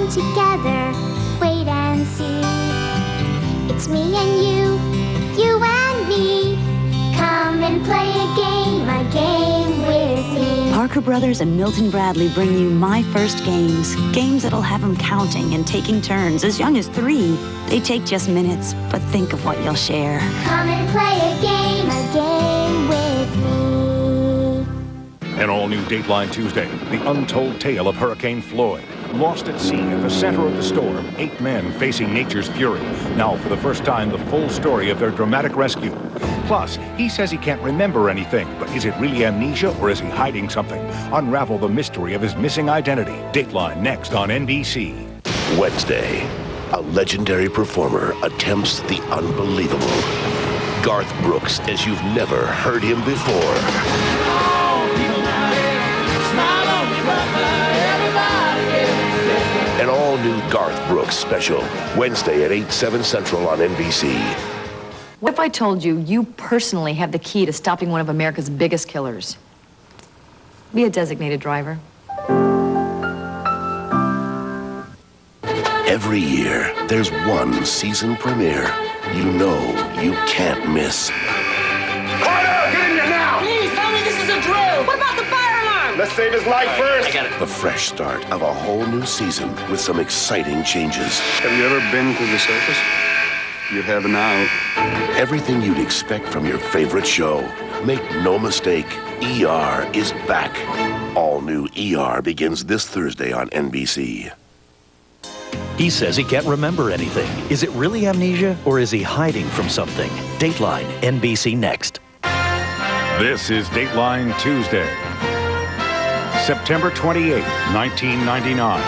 fun together. Wait and see. It's me and you and me. Come and play a game with me. Parker Brothers and Milton Bradley bring you My First Games. Games that'll have them counting and taking turns as young as 3. They take just minutes, but think of what you'll share. Come and play a game with me. An all-new Dateline Tuesday, the untold tale of Hurricane Floyd. Lost at sea at the center of the storm, 8 men facing nature's fury. Now, for the first time, the full story of their dramatic rescue. Plus, he says he can't remember anything, but is it really amnesia or is he hiding something? Unravel the mystery of his missing identity. Dateline next on NBC. Wednesday, a legendary performer attempts the unbelievable. Garth Brooks as you've never heard him before. An all-new Garth Brooks special, Wednesday at 8, 7 Central on NBC. What if I told you you personally have the key to stopping one of America's biggest killers? Be a designated driver. Every year, there's one season premiere you know you can't miss. Carter, get in here now! Please tell me this is a drill. What about the fire alarm? Let's save his life first. I got it. The fresh start of a whole new season with some exciting changes. Have you ever been to the circus? You have now. Everything you'd expect from your favorite show. Make no mistake, ER is back. All new ER begins this Thursday on NBC. He says he can't remember anything. Is it really amnesia or is he hiding from something? Dateline, NBC next. This is Dateline Tuesday, September 28, 1999.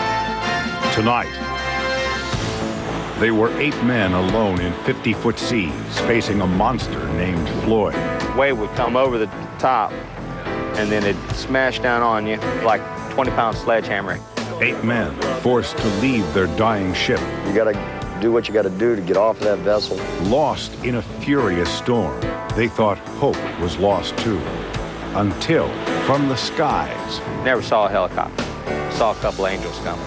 Tonight, they were 8 men alone in 50-foot seas, facing a monster named Floyd. Wave would come over the top, and then it'd smash down on you like 20-pound sledgehammer. 8 men forced to leave their dying ship. You gotta do what you gotta do to get off of that vessel. Lost in a furious storm, they thought hope was lost too. Until, from the skies, Never saw a helicopter. Saw a couple angels coming.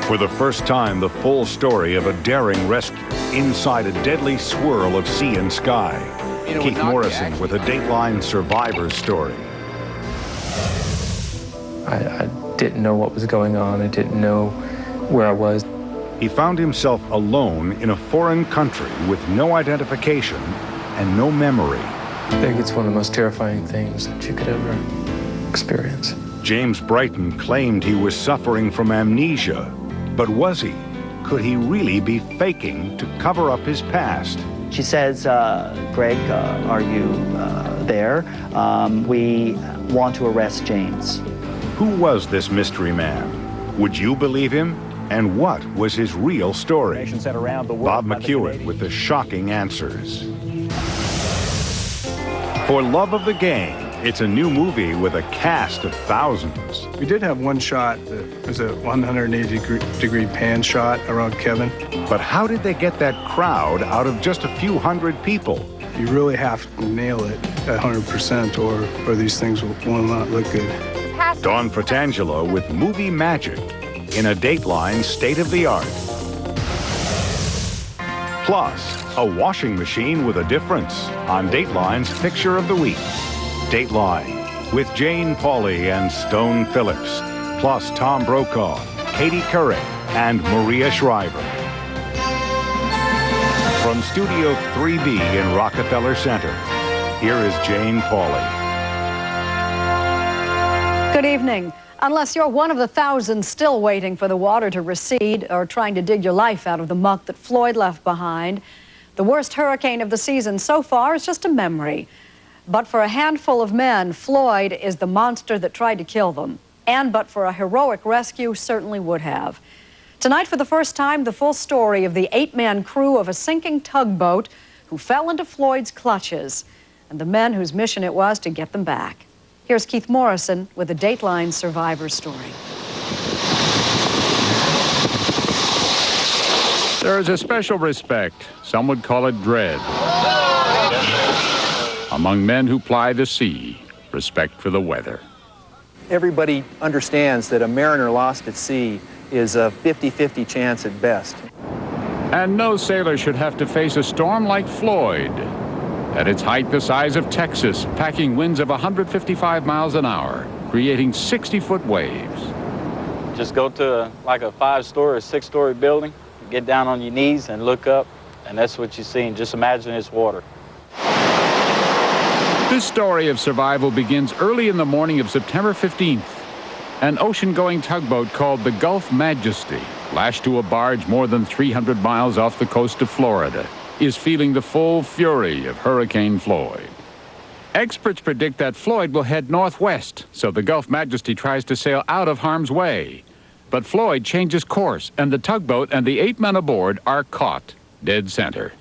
for the first time, the full story of a daring rescue inside a deadly swirl of sea and sky. Keith Morrison with a Dateline survivor story. I didn't know what was going on. I didn't know where I was. He found himself alone in a foreign country with no identification and no memory. I think it's one of the most terrifying things that you could ever experience. James Brighton claimed he was suffering from amnesia, but was he? Could he really be faking to cover up his past? She says, Greg, are you there? We want to arrest James. Who was this mystery man? Would you believe him? And what was his real story? Bob McEwen with the shocking answers. For love of the game, it's a new movie with a cast of thousands. We did have one shot that was a 180-degree pan shot around Kevin. But how did they get that crowd out of just a few hundred people? You really have to nail it at 100% or these things will not look good. Dawn Fratangelo with movie magic in a Dateline state-of-the-art. Plus, a washing machine with a difference on Dateline's Picture of the Week. Dateline with Jane Pauley and Stone Phillips, plus Tom Brokaw, Katie Couric, and Maria Shriver. From Studio 3B in Rockefeller Center, here is Jane Pauley. Good evening. Unless you're one of the thousands still waiting for the water to recede or trying to dig your life out of the muck that Floyd left behind, the worst hurricane of the season so far is just a memory. But for a handful of men, Floyd is the monster that tried to kill them. And but for a heroic rescue, certainly would have. Tonight, for the first time, the full story of the 8-man crew of a sinking tugboat who fell into Floyd's clutches, and the men whose mission it was to get them back. Here's Keith Morrison with a Dateline survivor story. There is a special respect, some would call it dread, among men who ply the sea, respect for the weather. Everybody understands that a mariner lost at sea is a 50-50 chance at best. And no sailor should have to face a storm like Floyd. At its height, the size of Texas, packing winds of 155 miles an hour, creating 60-foot waves. Just go to like a 5-story or 6-story building, get down on your knees and look up, and that's what you see, and just imagine it's water. This story of survival begins early in the morning of September 15th. An ocean-going tugboat called the Gulf Majesty, lashed to a barge more than 300 miles off the coast of Florida, is feeling the full fury of Hurricane Floyd. Experts predict that Floyd will head northwest, so the Gulf Majesty tries to sail out of harm's way. But Floyd changes course, and the tugboat and the 8 men aboard are caught dead center.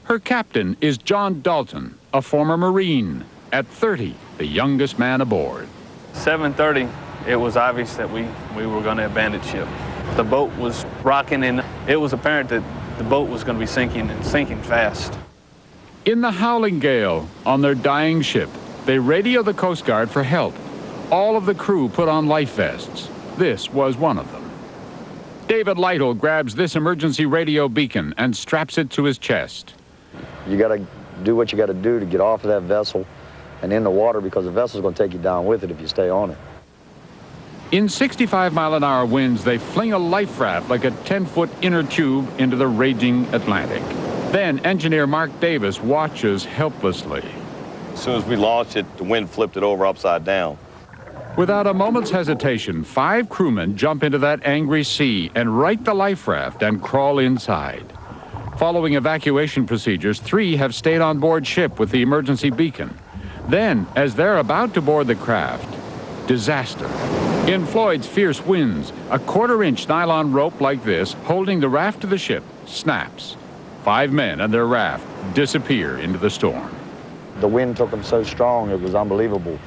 Her captain is John Dalton, a former Marine, at 30, the youngest man aboard. 7:30, it was obvious that we were going to abandon ship. The boat was rocking, and it was apparent that the boat was going to be sinking, and sinking fast. In the howling gale, on their dying ship, they radio the Coast Guard for help. All of the crew put on life vests. This was one of them. David Lytle grabs this emergency radio beacon and straps it to his chest. You got to do what you got to do to get off of that vessel and in the water, because the vessel's going to take you down with it if you stay on it. In 65-mile-an-hour winds, they fling a life raft like a 10-foot inner tube into the raging Atlantic. Then engineer Mark Davis watches helplessly. As soon as we launched it, the wind flipped it over upside down. Without a moment's hesitation, 5 crewmen jump into that angry sea and right the life raft and crawl inside. Following evacuation procedures, 3 have stayed on board ship with the emergency beacon. Then, as they're about to board the craft, disaster. In Floyd's fierce winds, a 1/4-inch nylon rope like this, holding the raft to the ship, snaps. 5 men and their raft disappear into the storm. The wind took them so strong, it was unbelievable.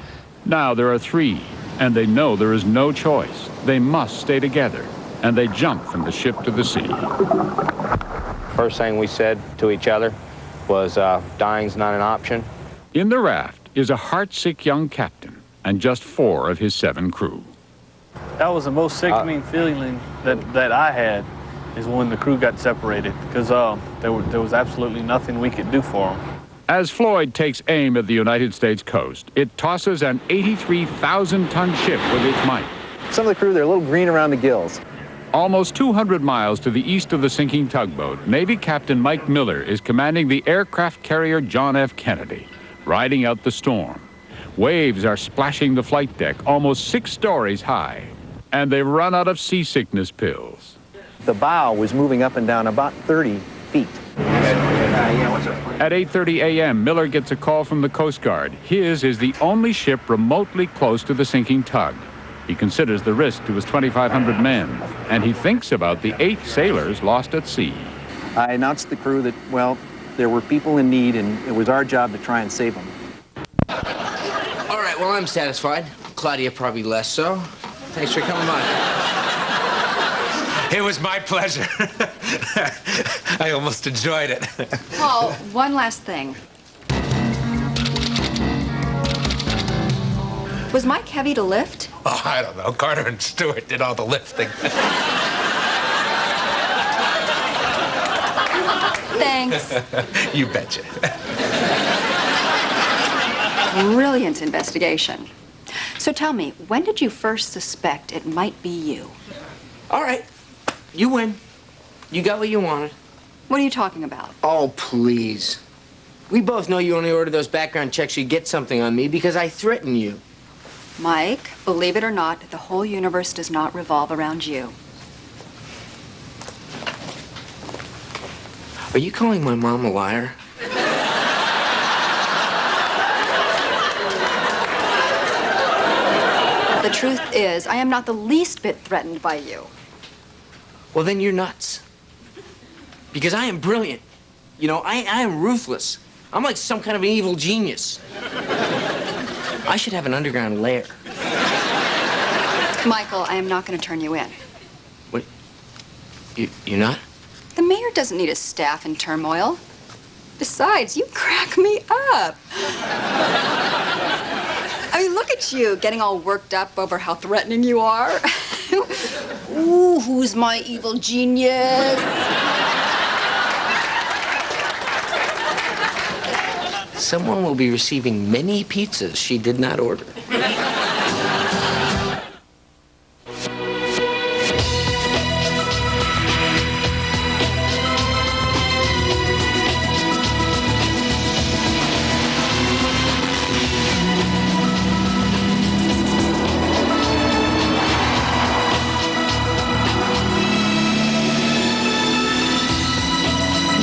Now there are 3, and they know there is no choice. They must stay together, and they jump from the ship to the sea. First thing we said to each other was, dying's not an option. In the raft is a heartsick young captain and just 4 of his 7 crew. That was the most sickening feeling that I had, is when the crew got separated, because there was absolutely nothing we could do for them. As Floyd takes aim at the United States coast, it tosses an 83,000-ton ship with its might. Some of the crew, they're a little green around the gills. Almost 200 miles to the east of the sinking tugboat, Navy Captain Mike Miller is commanding the aircraft carrier John F. Kennedy, riding out the storm. Waves are splashing the flight deck almost 6 stories high, and they've run out of seasickness pills. The bow was moving up and down about 30 feet. At 8:30 a.m., Miller gets a call from the Coast Guard. His is the only ship remotely close to the sinking tug. He considers the risk to his 2,500 men, and he thinks about the 8 sailors lost at sea. I announced to the crew that, well, there were people in need, and it was our job to try and save them. All right, well, I'm satisfied. Claudia probably less so. Thanks for coming by. It was my pleasure. I almost enjoyed it. Paul, one last thing. Was Mike heavy to lift? Oh, I don't know. Carter and Stewart did all the lifting. Thanks. You betcha. Brilliant investigation. So tell me, when did you first suspect it might be you? All right. You win. You got what you wanted. What are you talking about? Oh, please. We both know you only ordered those background checks so you get something on me because I threaten you. Mike, believe it or not, the whole universe does not revolve around you. Are you calling my mom a liar? The truth is, I am not the least bit threatened by you. Well, then you're nuts. Because I am brilliant. You know, I am ruthless. I'm like some kind of an evil genius. I should have an underground lair. Michael, I am not going to turn you in. What? You're not? The mayor doesn't need a staff in turmoil. Besides, you crack me up. I mean, look at you, getting all worked up over how threatening you are. Ooh, who's my evil genius? Someone will be receiving many pizzas she did not order.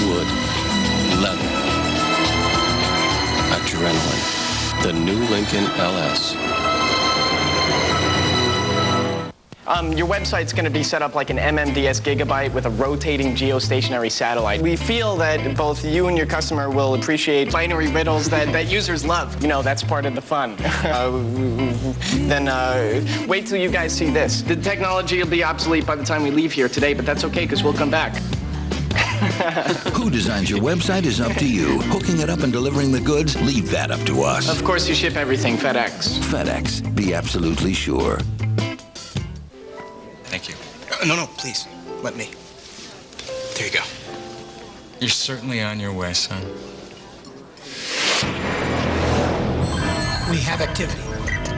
Wood, leather, adrenaline. The new Lincoln LS. Your website's going to be set up like an MMDS Gigabyte with a rotating geostationary satellite. We feel that both you and your customer will appreciate binary riddles that users love. You know, that's part of the fun. Then wait till you guys see this. The technology will be obsolete by the time we leave here today, but that's okay because we'll come back. Who designs your website is up to you. Hooking it up and delivering the goods, leave that up to us. Of course, you ship everything FedEx. FedEx, be absolutely sure. Thank you. No, please. Let me. There you go. You're certainly on your way, son. We have activity.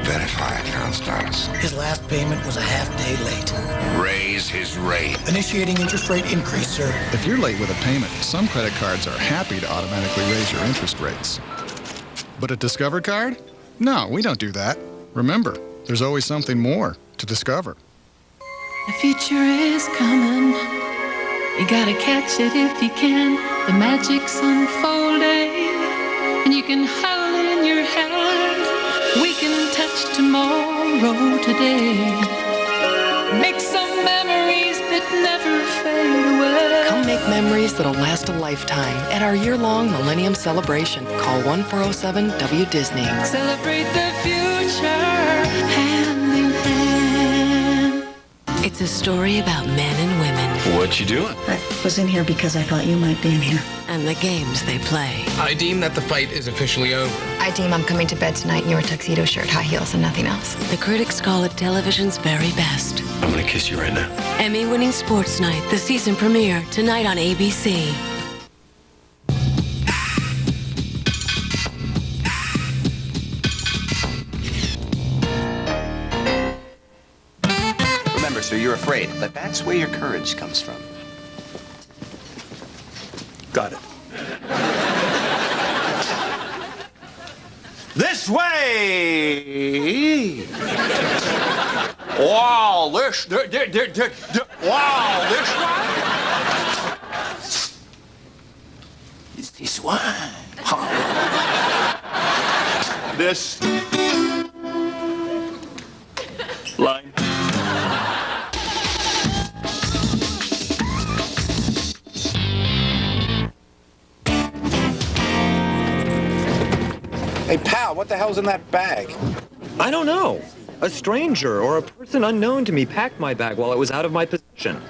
Verify account status. His last payment was a half day late. Raise his rate. Initiating interest rate increase, sir. If you're late with a payment, some credit cards are happy to automatically raise your interest rates. But a Discover card? No, we don't do that. Remember, there's always something more to discover. The future is coming. You gotta catch it if you can. The magic's unfolding, and you can hold it in your hand. We can touch tomorrow today. Make some memories that never fade away. Come make memories that'll last a lifetime at our year-long Millennium Celebration. Call 1407-WDisney. Celebrate the future hand in hand. It's a story about men and women. What you doing? I was in here because I thought you might be in here. And the games they play. I deem that the fight is officially over. I deem I'm coming to bed tonight in your tuxedo shirt, high heels, and nothing else. The critics call it television's very best. I'm gonna kiss you right now. Emmy-winning Sports Night, the season premiere, tonight on ABC. Remember, sir, you're afraid, but that's where your courage comes from. Got it. This way! Wow, this way? It's this one. This line. Hey, pal, what the hell's in that bag? I don't know. A stranger or a person unknown to me packed my bag while it was out of my possession.